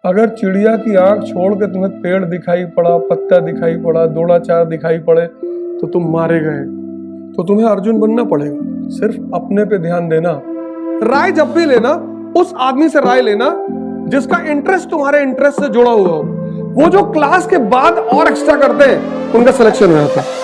अगर चिड़िया की आंख छोड़ के तुम्हें पेड़ दिखाई पड़ा, पत्ता दिखाई पड़ा, दौड़ा चार दिखाई पड़े तो तुम मारे गए। तो तुम्हें अर्जुन बनना पड़ेगा। सिर्फ अपने पे ध्यान देना। राय जब भी लेना उस आदमी से राय लेना जिसका इंटरेस्ट तुम्हारे इंटरेस्ट से जुड़ा हुआ हो। वो जो क्लास के बाद और एक्स्ट्रा करते हैं उनका सिलेक्शन हो जाता है।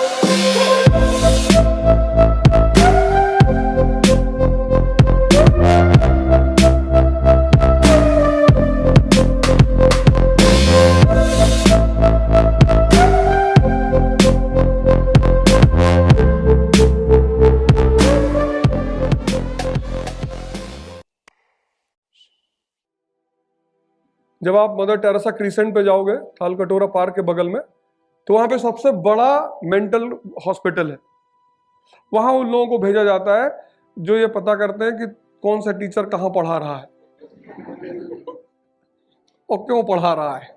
जब आप मदर टेरेसा क्रीसेंट पे जाओगे, थालकटोरा पार्क के बगल में, तो वहां पे सबसे बड़ा मेंटल हॉस्पिटल है। वहां उन लोगों को भेजा जाता है जो ये पता करते हैं कि कौन सा टीचर कहां पढ़ा रहा है और क्यों पढ़ा रहा है।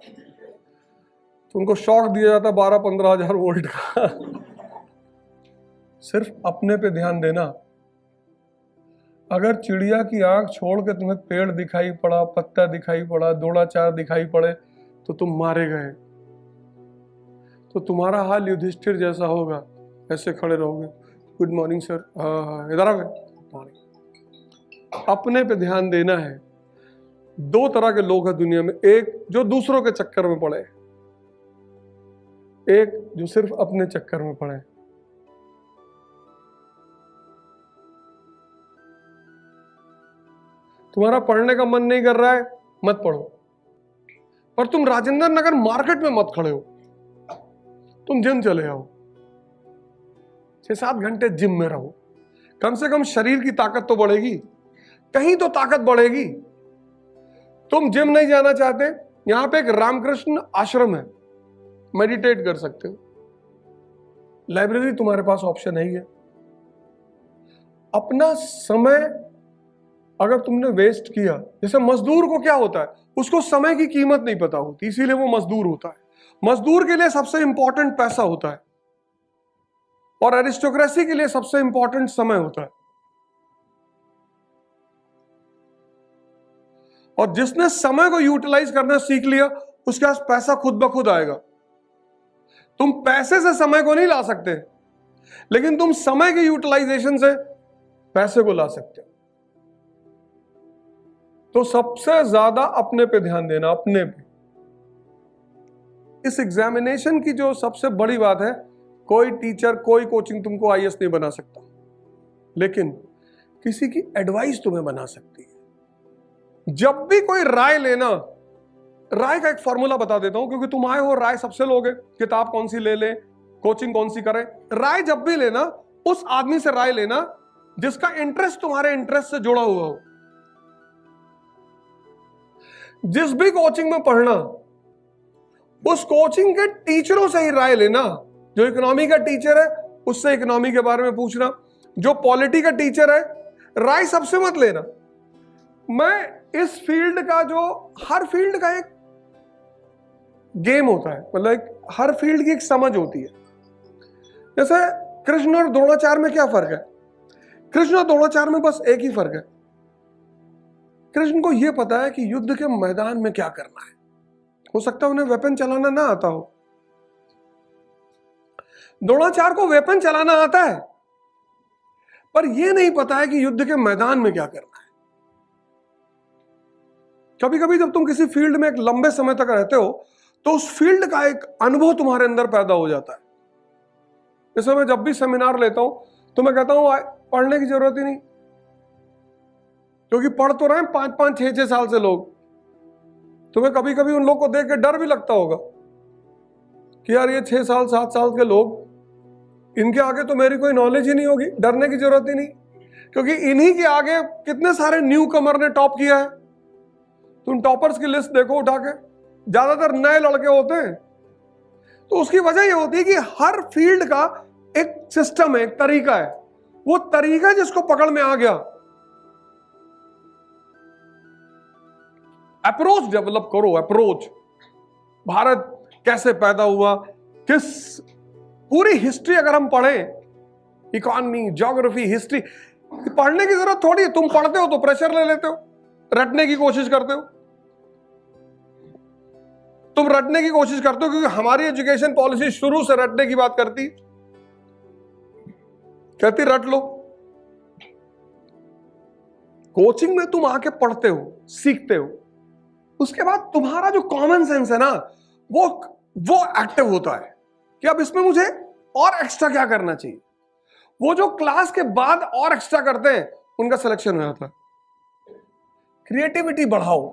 तो उनको शॉक दिया जाता है 12-15 हजार वोल्ट का। सिर्फ अपने पे ध्यान देना। अगर चिड़िया की आंख छोड़ के तुम्हें पेड़ दिखाई पड़ा, पत्ता दिखाई पड़ा, दौड़ा चार दिखाई पड़े तो तुम मारे गए। तो तुम्हारा हाल युधिष्ठिर जैसा होगा। ऐसे खड़े रहोगे, गुड मॉर्निंग सर, हाँ इधर आओगे। अपने पे ध्यान देना है। दो तरह के लोग हैं दुनिया में, एक जो दूसरों के चक्कर में पड़े, एक जो सिर्फ अपने चक्कर में पड़े। तुम्हारा पढ़ने का मन नहीं कर रहा है, मत पढ़ो। पर तुम राजेंद्र नगर मार्केट में मत खड़े हो, तुम जिम चले आओ। 6-7 घंटे जिम में रहो। कम से कम शरीर की ताकत तो बढ़ेगी, कहीं तो ताकत बढ़ेगी। तुम जिम नहीं जाना चाहते, यहां पे एक रामकृष्ण आश्रम है, मेडिटेट कर सकते हो। लाइब्रेरी तुम्हारे पास ऑप्शन है ही है। अपना समय अगर तुमने वेस्ट किया, जैसे मजदूर को क्या होता है, उसको समय की कीमत नहीं पता होती, इसीलिए वो मजदूर होता है। मजदूर के लिए सबसे इंपॉर्टेंट पैसा होता है और एरिस्टोक्रेसी के लिए सबसे इंपॉर्टेंट समय होता है। और जिसने समय को यूटिलाइज करना सीख लिया, उसके पास पैसा खुद ब खुद आएगा। तुम पैसे से समय को नहीं ला सकते, लेकिन तुम समय के यूटिलाइजेशन से पैसे को ला सकते हो। तो सबसे ज्यादा अपने पे ध्यान देना, अपने पे। इस एग्जामिनेशन की जो सबसे बड़ी बात है, कोई टीचर, कोई कोचिंग तुमको आईएएस नहीं बना सकता, लेकिन किसी की एडवाइस तुम्हें बना सकती है। जब भी कोई राय लेना, राय का एक फॉर्मूला बता देता हूं, क्योंकि तुम आए हो राय सबसे लोगे, किताब कौन सी ले लें, कोचिंग कौन सी करें। राय जब भी लेना, उस आदमी से राय लेना जिसका इंटरेस्ट तुम्हारे इंटरेस्ट से जुड़ा हुआ हो। जिस भी कोचिंग में पढ़ना, उस कोचिंग के टीचरों से ही राय लेना। जो इकोनॉमी का टीचर है, उससे इकोनॉमी के बारे में पूछना। जो पॉलिटी का टीचर है, राय सबसे मत लेना। मैं इस फील्ड का, जो हर फील्ड का एक गेम होता है, मतलब हर फील्ड की एक समझ होती है। जैसे कृष्ण और द्रोणाचार्य में क्या फर्क है? कृष्ण और द्रोणाचार्य में बस एक ही फर्क है, कृष्ण को यह पता है कि युद्ध के मैदान में क्या करना है। हो सकता है उन्हें वेपन चलाना ना आता हो। द्रोणाचार्य को वेपन चलाना आता है, पर यह नहीं पता है कि युद्ध के मैदान में क्या करना है। कभी कभी जब तुम किसी फील्ड में एक लंबे समय तक रहते हो, तो उस फील्ड का एक अनुभव तुम्हारे अंदर पैदा हो जाता है। जैसे मैं जब भी सेमिनार लेता हूं, तो मैं कहता हूं पढ़ने की जरूरत ही नहीं, क्योंकि पढ़ तो रहे हैं 5-5, 6-6 साल से लोग। तुम्हें कभी कभी उन लोग को देख के डर भी लगता होगा कि यार ये 6 साल 7 साल के लोग, इनके आगे तो मेरी कोई नॉलेज ही नहीं होगी। डरने की जरूरत ही नहीं, क्योंकि इन्हीं के आगे कितने सारे न्यू कमर ने टॉप किया है। तुम टॉपर्स की लिस्ट देखो उठा के, ज्यादातर नए लड़के होते हैं। तो उसकी वजह यह होती है कि हर फील्ड का एक सिस्टम है, एक तरीका है। वो तरीका जिसको पकड़ में आ गया, अप्रोच डेवलप करो। अप्रोच, भारत कैसे पैदा हुआ, किस पूरी हिस्ट्री अगर हम पढ़ें, इकोनॉमी, ज्योग्राफी, हिस्ट्री, पढ़ने की जरूरत थोड़ी है। तुम पढ़ते हो तो प्रेशर ले लेते हो, रटने की कोशिश करते हो। तुम रटने की कोशिश करते हो, क्योंकि हमारी एजुकेशन पॉलिसी शुरू से रटने की बात करती, कहती रट लो। कोचिंग में तुम आके पढ़ते हो, सीखते हो, उसके बाद तुम्हारा जो कॉमन सेंस है ना, वो एक्टिव होता है कि अब इसमें मुझे और एक्स्ट्रा क्या करना चाहिए। वो जो क्लास के बाद और एक्स्ट्रा करते हैं उनका सिलेक्शन हो जाता है। क्रिएटिविटी बढ़ाओ।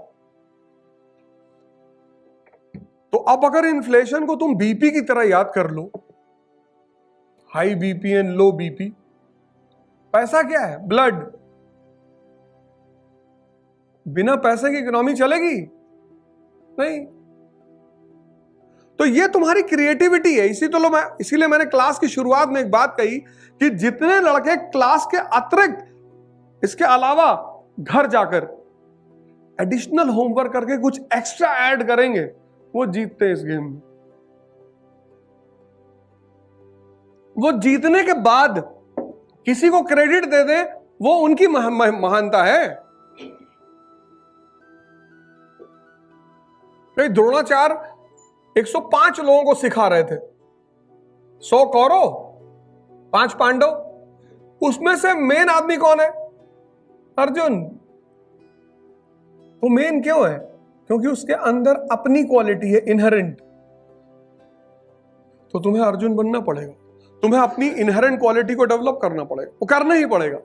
तो अब अगर इन्फ्लेशन को तुम बीपी की तरह याद कर लो, high BP and low BP, पैसा क्या है? ब्लड। बिना पैसे की इकोनॉमी चलेगी नहीं। तो ये तुम्हारी क्रिएटिविटी है। इसीलिए मैंने क्लास की शुरुआत में एक बात कही कि जितने लड़के क्लास के अतिरिक्त इसके अलावा घर जाकर एडिशनल होमवर्क करके कुछ एक्स्ट्रा ऐड करेंगे, वो जीतते हैं इस गेम में। वो जीतने के बाद किसी को क्रेडिट दे दे, वो उनकी महानता है। द्रोणाचार्य 105 लोगों को सिखा रहे थे, 100 कौरव 5 पांडव। उसमें से मेन आदमी कौन है? अर्जुन। वो मेन क्यों है? क्योंकि उसके अंदर अपनी क्वालिटी है, इनहेरेंट। तो तुम्हें अर्जुन बनना पड़ेगा, तुम्हें अपनी इनहेरेंट क्वालिटी को डेवलप करना पड़ेगा, वो करना ही पड़ेगा।